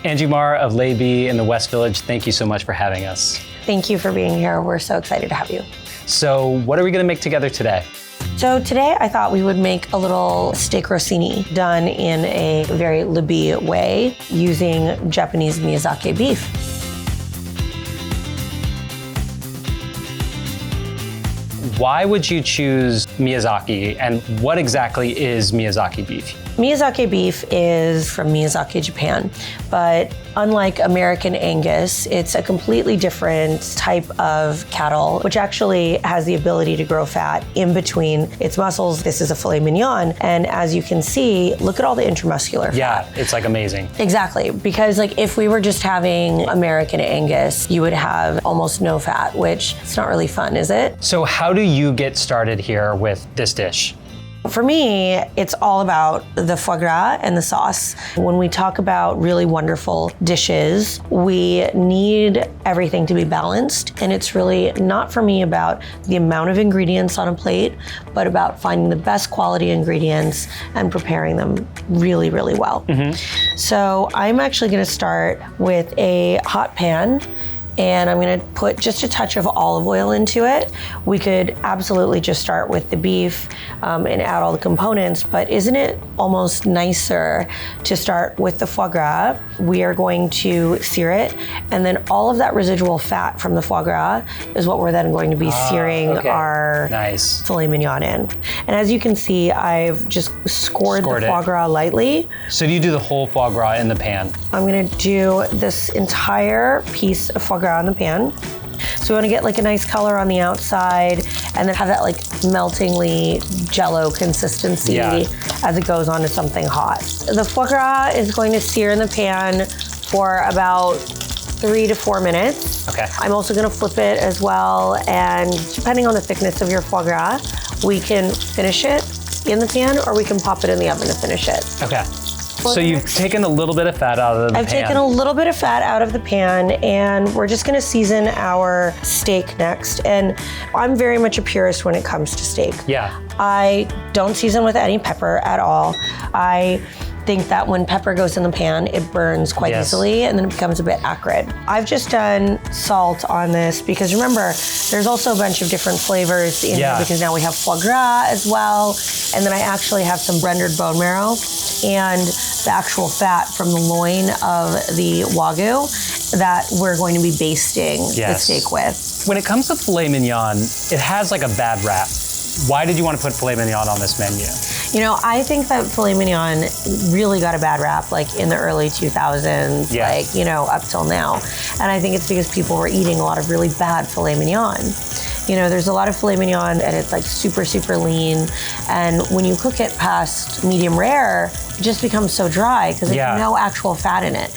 Angie Mar of Lobe in the West Village, thank you so much for having us. Thank you for being here. We're so excited to have you. So what are we gonna make together today? So today I thought we would make a little steak Rossini done in a very Lobe way using Japanese Miyazaki beef. Why would you choose Miyazaki, and what exactly is Miyazaki beef? Miyazaki beef is from Miyazaki, Japan, but unlike American Angus, it's a completely different type of cattle, which actually has the ability to grow fat in between its muscles. This is a Filet Mignon, and as you can see, look at all the intramuscular fat. Yeah, it's like amazing. Exactly, because like if we were just having American Angus, you would have almost no fat, which it's not really fun, is it? So how do you get started here with this dish? For me, it's all about the foie gras and the sauce. When we talk about really wonderful dishes, we need everything to be balanced. And it's really not for me about the amount of ingredients on a plate, but about finding the best quality ingredients and preparing them really, really well. So I'm actually gonna start with a hot pan, and I'm gonna put just a touch of olive oil into it. We could absolutely just start with the beef and add all the components, but isn't it almost nicer to start with the foie gras? We are going to sear it, and then all of that residual fat from the foie gras is what we're then going to be searing our filet mignon in. And as you can see, I've just scored the foie gras lightly. So do you do the whole foie gras in the pan? I'm gonna do this entire piece of foie gras in the pan. So we want to get like a nice color on the outside and then have that like meltingly jello consistency as it goes on to something hot. The foie gras is going to sear in the pan for about 3 to 4 minutes. Okay. I'm also going to flip it as well, and depending on the thickness of your foie gras, we can finish it in the pan or we can pop it in the oven to finish it. Okay. So you've taken a little bit of fat out of the pan. I've taken a little bit of fat out of the pan, and we're just gonna season our steak next. And I'm very much a purist when it comes to steak. Yeah. I don't season with any pepper at all. I think that when pepper goes in the pan, it burns quite easily and then it becomes a bit acrid. I've just done salt on this because remember, there's also a bunch of different flavors in here because now we have foie gras as well. And then I actually have some rendered bone marrow and the actual fat from the loin of the Wagyu that we're going to be basting the steak with. When it comes to filet mignon, it has like a bad rap. Why did you want to put filet mignon on this menu? You know, I think that filet mignon really got a bad rap like in the early 2000s, like, you know, up till now. And I think it's because people were eating a lot of really bad filet mignon. You know, there's a lot of filet mignon and it's like super, super lean. And when you cook it past medium rare, it just becomes so dry because there's no actual fat in it.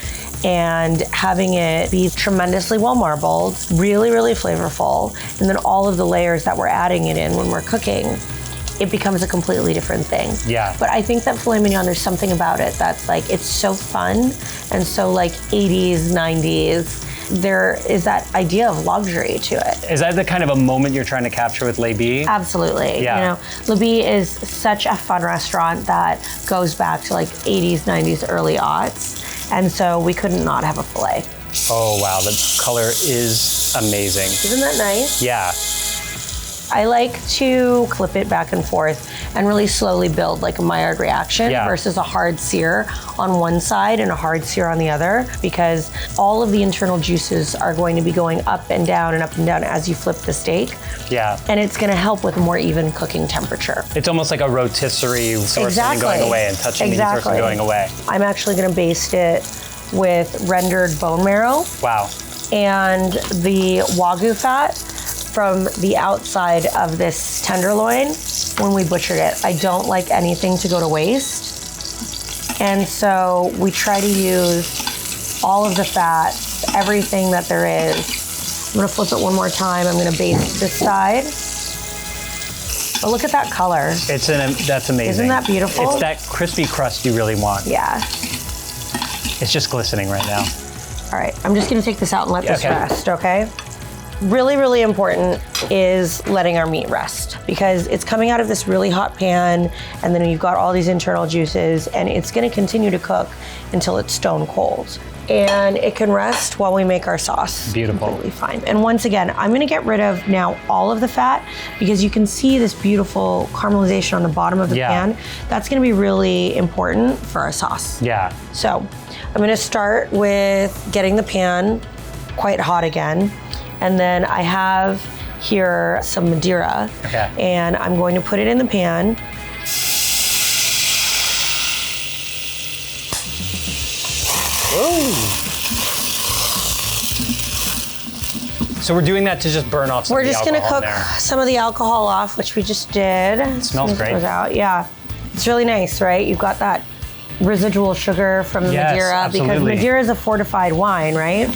And having it be tremendously well marbled, really, really flavorful, and then all of the layers that we're adding it in when we're cooking, it becomes a completely different thing. Yeah. But I think that filet mignon, there's something about it that's like, it's so fun and so like 80s, 90s. There is that idea of luxury to it. Is that the kind of a moment you're trying to capture with Lobe? Absolutely. Yeah. You know, Lobe is such a fun restaurant that goes back to like 80s, 90s, early aughts. And so we couldn't not have a filet. Oh, wow, the color is amazing. Isn't that nice? Yeah. I like to clip it back and forth and really slowly build like a Maillard reaction versus a hard sear on one side and a hard sear on the other, because all of the internal juices are going to be going up and down as you flip the steak. Yeah. And it's gonna help with a more even cooking temperature. It's almost like a rotisserie source and going away and touching the source and going away. I'm actually gonna baste it with rendered bone marrow. Wow. And the Wagyu fat from the outside of this tenderloin when we butchered it. I don't like anything to go to waste. And so we try to use all of the fat, everything that there is. I'm gonna flip it one more time. I'm gonna baste this side. But look at that color. That's amazing. Isn't that beautiful? It's that crispy crust you really want. Yeah. It's just glistening right now. All right, I'm just gonna take this out and let this rest, okay? Really, really important is letting our meat rest because it's coming out of this really hot pan and then you've got all these internal juices and it's gonna continue to cook until it's stone cold. and it can rest while we make our sauce. Beautiful. Completely fine. And once again, I'm gonna get rid of now all of the fat because you can see this beautiful caramelization on the bottom of the pan. That's gonna be really important for our sauce. Yeah. So I'm gonna start with getting the pan quite hot again. And then I have here some Madeira. Okay. And I'm going to put it in the pan. Ooh. So we're doing that to just burn off some of the alcohol. We're just gonna cook some of the alcohol off, which we just did. It smells great. Goes out. Yeah, it's really nice, right? You've got that residual sugar from the Madeira, absolutely. because Madeira is a fortified wine, right?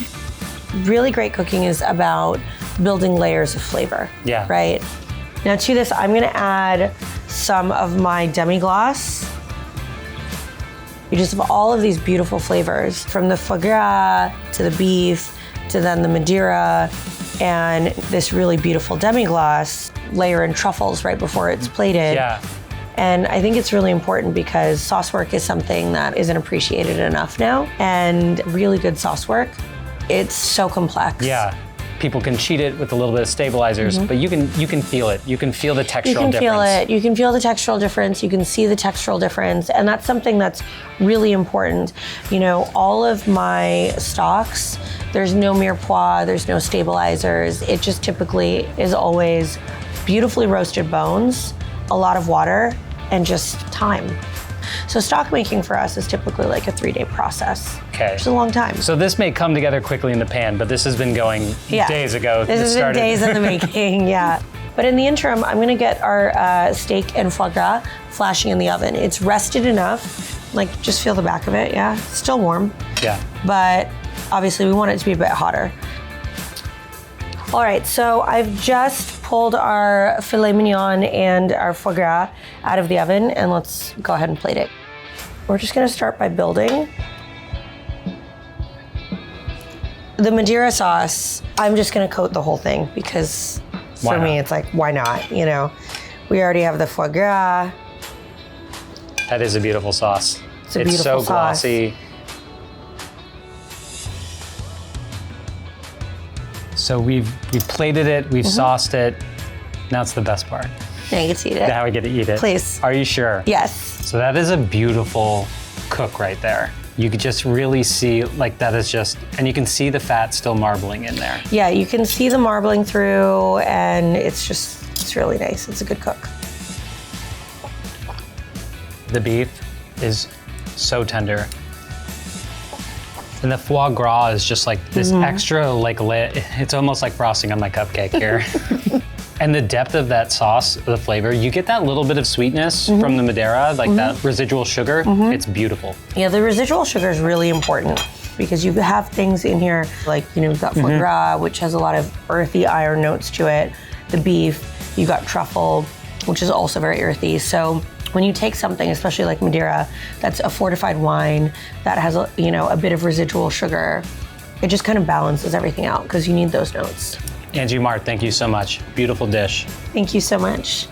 Really great cooking is about building layers of flavor, right? Now to this, I'm gonna add some of my demi-glace. You just have all of these beautiful flavors, from the foie gras to the beef to then the Madeira, and this really beautiful demi-glace. Layer in truffles right before it's plated. Yeah. And I think it's really important because sauce work is something that isn't appreciated enough now. And really good sauce work, it's so complex. Yeah. People can cheat it with a little bit of stabilizers, but you can feel it. You can feel the textural difference. You can feel it. You can feel the textural difference. You can see the textural difference. And that's something that's really important. You know, all of my stocks, there's no mirepoix, there's no stabilizers. It just typically is always beautifully roasted bones, a lot of water, and just time. So stock making for us is typically like a 3-day process. Okay. Which is a long time. So this may come together quickly in the pan, but this has been going days ago. This has been days in the making, yeah. But in the interim, I'm gonna get our steak and foie gras flashing in the oven. It's rested enough, like just feel the back of it, yeah? It's still warm. Yeah. But obviously we want it to be a bit hotter. All right, so I've just pulled our filet mignon and our foie gras out of the oven, and let's go ahead and plate it. We're just gonna start by building. The Madeira sauce, I'm just gonna coat the whole thing because for me, it's like, why not, you know? We already have the foie gras. That is a beautiful sauce. It's a beautiful so glossy. So we've plated it, we've sauced it. Now it's the best part. Now you get to eat it. Now we get to eat it. Please. Are you sure? Yes. So that is a beautiful cook right there. You could just really see, like that is just, and you can see the fat still marbling in there. Yeah, you can see the marbling through, and it's really nice. It's a good cook. The beef is so tender. And the foie gras is just like this extra, like, it's almost like frosting on my cupcake here. And the depth of that sauce, the flavor, you get that little bit of sweetness from the Madeira, like that residual sugar. It's beautiful. Yeah, the residual sugar is really important because you have things in here like, you know, you've got foie gras, which has a lot of earthy iron notes to it. The beef, you got truffle, which is also very earthy. So when you take something, especially like Madeira, that's a fortified wine that has a, you know, a bit of residual sugar, it just kind of balances everything out because you need those notes. Angie Mar, thank you so much. Beautiful dish. Thank you so much.